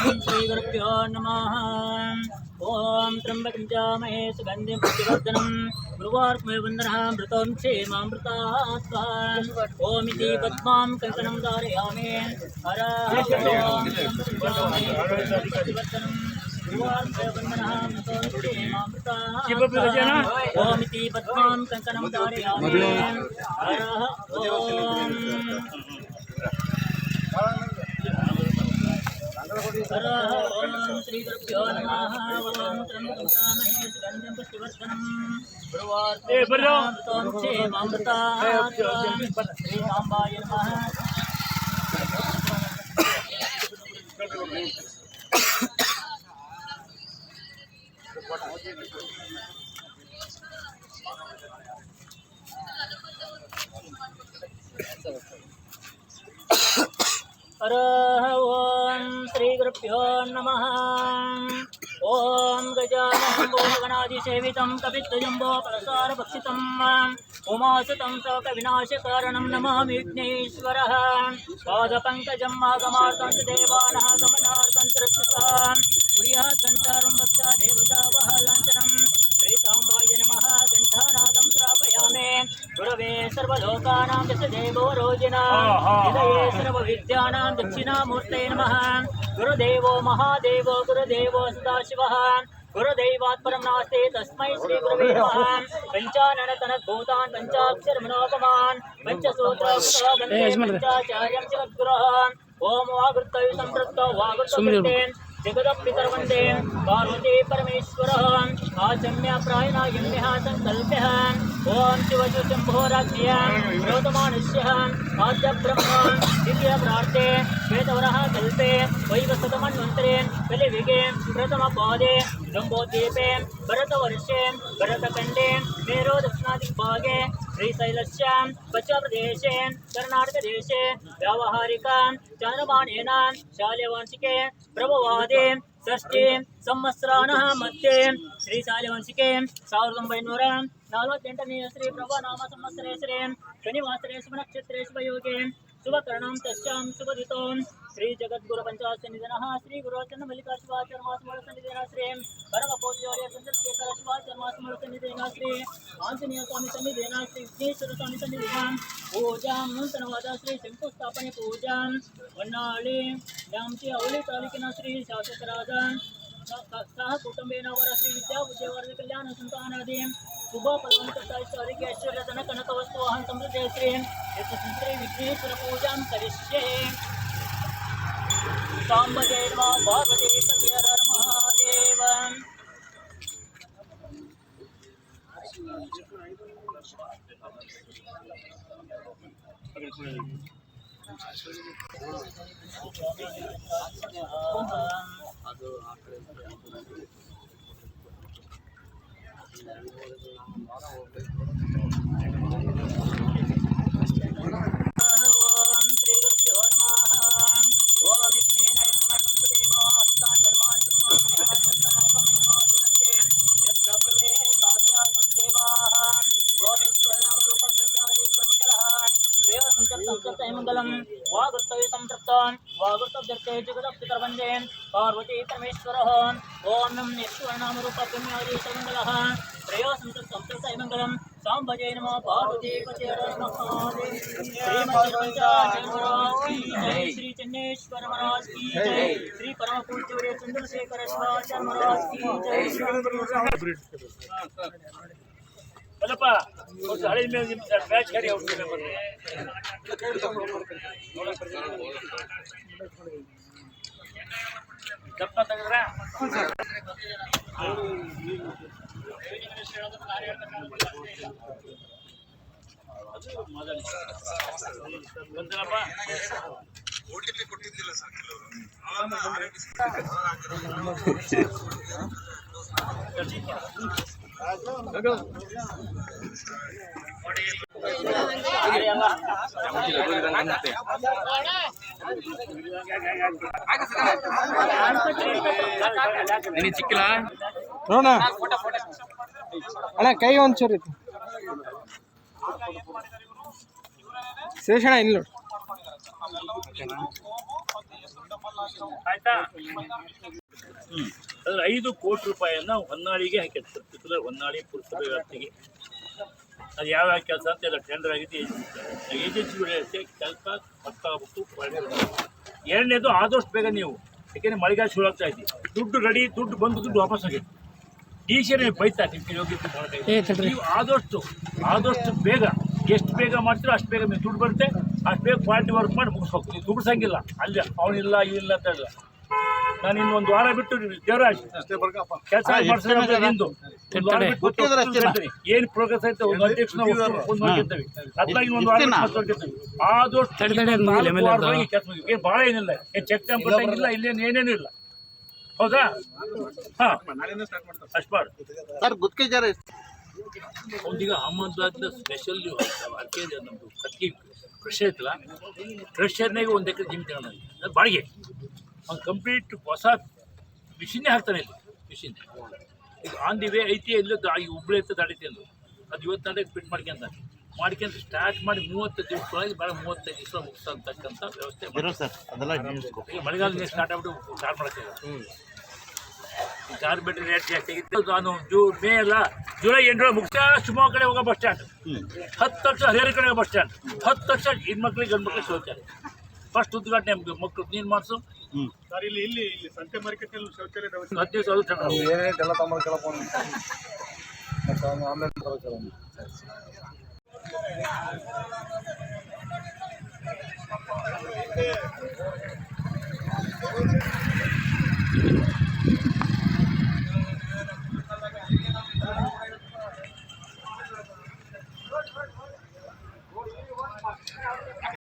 श्रीगुरुभ्यो नमः। ओम त्र्यंबकं चामहे सुगन्धिं पुष्टिवर्धनं गुरुवार्कमे वन्दनामृतं क्षेमामृतात्वा ओम इति पद्मां कंकणं धारयामि हरः ओम ओम इति पद्मां कंकणं धारयामि हरः ओम श्री गुरुभ्यो नमः। ओम त्र्यंबकं चामहे सुगन्धिं पुष्टिवर्धनं गुरुवार्कं क्षेमामृतात्वा श्री साम्बाय नमः। ओम श्री गुरुभ्यो नमः। ओम गजाननं भूतगणाधिसेवितं कपित्थजम्बोफलसारभक्षितम् उमासुतं शोकविनाशकारणं नमामि विघ्नेश्वरः। पादपङ्कजं मागमार्तं च देवानः गमनार्थं त्रिष्टुतां कुर्यात् सञ्चारं भक्ता देवतावः लाञ्छनं श्रीसाम्बाय नमः। घण्टानादं प्रापयामि गुरवे सर्वलोकानां दशदेवो रोजिनां हृदये सर्वविद्यानां दक्षिणामूर्ते नमः। गुरुदेवो महादेवो गुरुदेवो सदाशिवः गुरुदैवात् परं नास्ति तस्मै श्री गुरवे नमः। पञ्चाननतनद्भूतान् पञ्चाक्षरमनोपमान् पञ्चसूत्रचार्यं जगद्गुरोः ओम वागृतये सम्पृक्तो वागृतये जगदपितर्वन्दे पार्वती परमेश्वरः आचम्य प्रायणा यम्यः संकल्प्यः ओम शिवशम्भोराज्ञया प्रोतमानुष्यः आद्य ब्रह्म द्वितीय प्रार्थे श्वेतवरः कल्पे वैवस्वतमन्वन्तरे कलियुगे प्रथमपादे जम्बोद्वीपे भरतवर्षे भरतखण्डे मेरो दक्षिणादिग्भागे श्रीशैलस्यां पश्चिमप्रदेशे कर्णाटकदेशे व्यावहारिकां चान्द्रमानेन शाल्यवांशिके प्रभवादे षष्ठे संवत्सराणः मध्ये श्रीशाल्यवांशिके 1948 श्री प्रभनाम संवत्सरे श्री शनिवासरे शुभनक्षत्रे शुभयोगे शुभकरणं तस्यां शुभदितों श्री जगद्गुरु पंचाशनिधनः श्री गुरुचन्द्र मल्लिका शिवाचार्यमासमूलसन्निधेन श्री परमपूज्योर्य चन्द्रशेखर शिवाचार्यमासमूलसन्निधेन श्री आंजनेय स्वामी सन्निधेन श्री विघ्नेश्वर स्वामी सन्निधेन पूजां नूतनवाद श्री शंकुस्थापने पूजां वन्नाळि न्यामची औली तालूकिನ श्री शासकराದ सह कुटुंबेन वर श्री विद्या बुद्धिवर्ध कल्याण संतानादि शुभ फलवंत आरोग्य ऐश्वर्य धन कनक वस्तु वाहन समृद्धि श्री श्री विघ्नेश्वर पूजां करिष्ये। सांब जय नमः पार्वती पते हर हर महादेव। मंगलम वागुत्तये संतप्तान वागुत्तब्दर्ते जगदपितर्वन्दे पार्वती परमेश्वरः ओम नमः ईश्वरनाम रूपपुण्यादि सर्वमंगलः त्रयो संतप्तये मंगलम सांबजे नमः पार्वती पते हर हर महादेव। श्री चन्नेश्वर महाराज की जय श्री परम पूज्य चंद्रशेखर शिवाचार्य महाराज की जय। ಅಲ್ಲಪ್ಪ ಒಂದು ಹಳೆ ಮೇಲೆ ಬ್ಯಾಚ್ ಕರಿ ಹೋಗ್ತೀನಿ ದಪ್ಪ ತೆಗೆದ್ರೆ ಬಂದನಪ್ಪ ಓಟಿಪಿ ಕೊಟ್ಟಿದ್ದಿಲ್ಲ ಸರ್ ಕೆಲವರು ಚಿಕ್ಕಲ ನೋಡ ಅಣ್ಣ ಕೈ ಒಂಚೂರು ಶೇಷಣ ಇಲ್ಲ ಆಯ್ತಾ ಅದ್ರ 5 ಕೋಟಿ ರೂಪಾಯಿಯನ್ನ ಹೊನ್ನಾಳಿಗೆ ಹಾಕಿದ್ರು ಪರ್ಟಿಕ್ಯುಲರ್ ಹೊನ್ನಾಳಿ ಪುರಸಭೆ ವ್ಯಾಪ್ತಿಗೆ. ಅದು ಯಾವ್ಯಾವ ಕೆಲಸ ಅಂತ ಎಲ್ಲ ಟೆಂಡರ್ ಆಗಿದೆ. ಏಜೆನ್ಸಿಗಳು ಕೆಲಸ ಗೊತ್ತಾಗಬೇಕು. ಎರಡನೇದು ಆದಷ್ಟು ಬೇಗ ನೀವು, ಯಾಕೆಂದರೆ ಮಳೆಗಾಲ ಶುರು ಆಗ್ತಾ ಇದೆ, ದುಡ್ಡು ರೆಡಿ, ದುಡ್ಡು ಬಂದು ದುಡ್ಡು ವಾಪಸ್ ಆಗಿದೆ. ಡಿ ಸಿ ನೀವು ಬೈತಾ ನಿಮ್ಗೆ ಯೋಗ್ಯತೆ ನೀವು ಆದಷ್ಟು ಬೇಗ, ಎಷ್ಟು ಬೇಗ ಮಾಡ್ತೀರೋ ಅಷ್ಟು ಬೇಗ ನೀವು ದುಡ್ಡು ಬರುತ್ತೆ, ಅಷ್ಟು ಬೇಗ ಕ್ವಾಲಿಟಿ ವರ್ಕ್ ಮಾಡಿ ಮುಗಿಸ್ಬೇಕು. ನೀವು ದುಡ್ಸಂಗಿಲ್ಲ ಅಲ್ಲಿ ಅವನಿಲ್ಲ ಇವಿಲ್ಲ ಅಂತ ಇಲ್ಲ. ನಾನು ಇನ್ನೊಂದು ವಾರ ಬಿಟ್ಟು ದೇವರಾಜ್ ಕೆಲಸ ಮಾಡಿಸ್ತಾರೆ ನಿಂದು ಏನು ಪ್ರೋಗ್ರೆಸ್ ಆಯ್ತು ಒಂದು ಅಧ್ಯಕ್ಷನ ನೋಡ್ಕೊಳ್ತೇವೆ, ಅದ್ರಾಗಿ ಒಂದು ವಾರ ನೋಡ್ಕೊಳ್ತೇವೆ. ಆದಷ್ಟು ಕೆಲಸ ಏನು ಭಾಳ ಏನಿಲ್ಲ, ಏನು ಚೆಕ್ ಟೈಮ್ ಕೊಟ್ಟಂಗಿಲ್ಲ, ಇಲ್ಲೇನು ಏನೇನು ಇಲ್ಲ. ಹೌದಾ? ಹಾಂ ಅಷ್ಟು ಮಾಡು ಸರ್. ಗುತ್ತಿಗೆದಾರ ಒಂದೀಗ ಅಹಮದಾಬಾದ್ನ ಸ್ಪೆಷಲ್ ಅದಕ್ಕೆ ನಮ್ಮದು ಕಟ್ಟಿ ಕ್ರಷ್ ಐತಲ್ಲ, ಕ್ರಷರ್ನಾಗ 1 ಎಕರೆ ಜಮೀನು ತಗೊಂಡು ಅದು ಬಾಡಿಗೆ ಒಂದು ಕಂಪ್ಲೀಟ್ ಹೊಸ ಮಿಷಿನ್ನೇ ಹಾಕ್ತಾನೆ ಇಲ್ಲಿ. ಮಿಷಿನ್ ಈಗ ಆನ್ ದಿ ವೇ ಐತಿ, ಎಲ್ಲೋ ಈ ಹುಬ್ಳಿ ಐತೆ ದಾಡೈತಿ ಅಂದು ಅದು ಇವತ್ತು ನಾಳೆ ಫಿಟ್ ಮಾಡ್ಕೊಂತ ಸ್ಟಾರ್ಟ್ ಮಾಡಿ 30 ದಿವಸದೊಳಗೆ ಭಾಳ 35 ದಿವಸ ಮುಗಿಸ್ತಕ್ಕಂಥ ವ್ಯವಸ್ಥೆ ಸರ್. ಅದೆಲ್ಲ ಈಗ ಮಳೆಗಾಲ ಸ್ಟಾರ್ಟ್ ಆಗ್ಬಿಟ್ಟು ಸ್ಟಾರ್ಟ್ ಮಾಡ್ತೀವಿ. ಕಾರ್ಪೆಟ್ರಿ ರೇಟ್ ಜಾಸ್ತಿ ಆಗಿತ್ತು. ನಾನು ಮೇ ಅಲ್ಲ ಜುಲೈ 8 ಮುಗಿಸ ಶಿವಮೊಗ್ಗ ಕಡೆ ಹೋಗೋ ಬಸ್ ಸ್ಟ್ಯಾಂಡ್, 10 ವರ್ಷ ಹರಿಹರ ಕಡೆ ಹೋಗೋ ಬಸ್ ಸ್ಟ್ಯಾಂಡ್, 10 ವರ್ಷ ಹೆಣ್ಮಕ್ಳಿಗೆ ಗಂಡು ಮಕ್ಳಿಗೆ ಶೌಚಾಲಯ. ಫಸ್ಟ್ ಉದ್ಘಾಟನೆ ಮಕ್ಕಳು ನೀನು ಮಾಡಿಸು. ಸರ್ ಇಲ್ಲಿ ಸಂತೆ ಮಾರ್ಕೆಟಲ್ಲಿ ಶೌಚಾಲಯ 15 ಸಾವಿರ ತಗೊಂಡು ಏನೇನೆಲ್ಲ ತಮ್ಮ ಕೇಳಪ್ಪ ಆಮೇಲೆ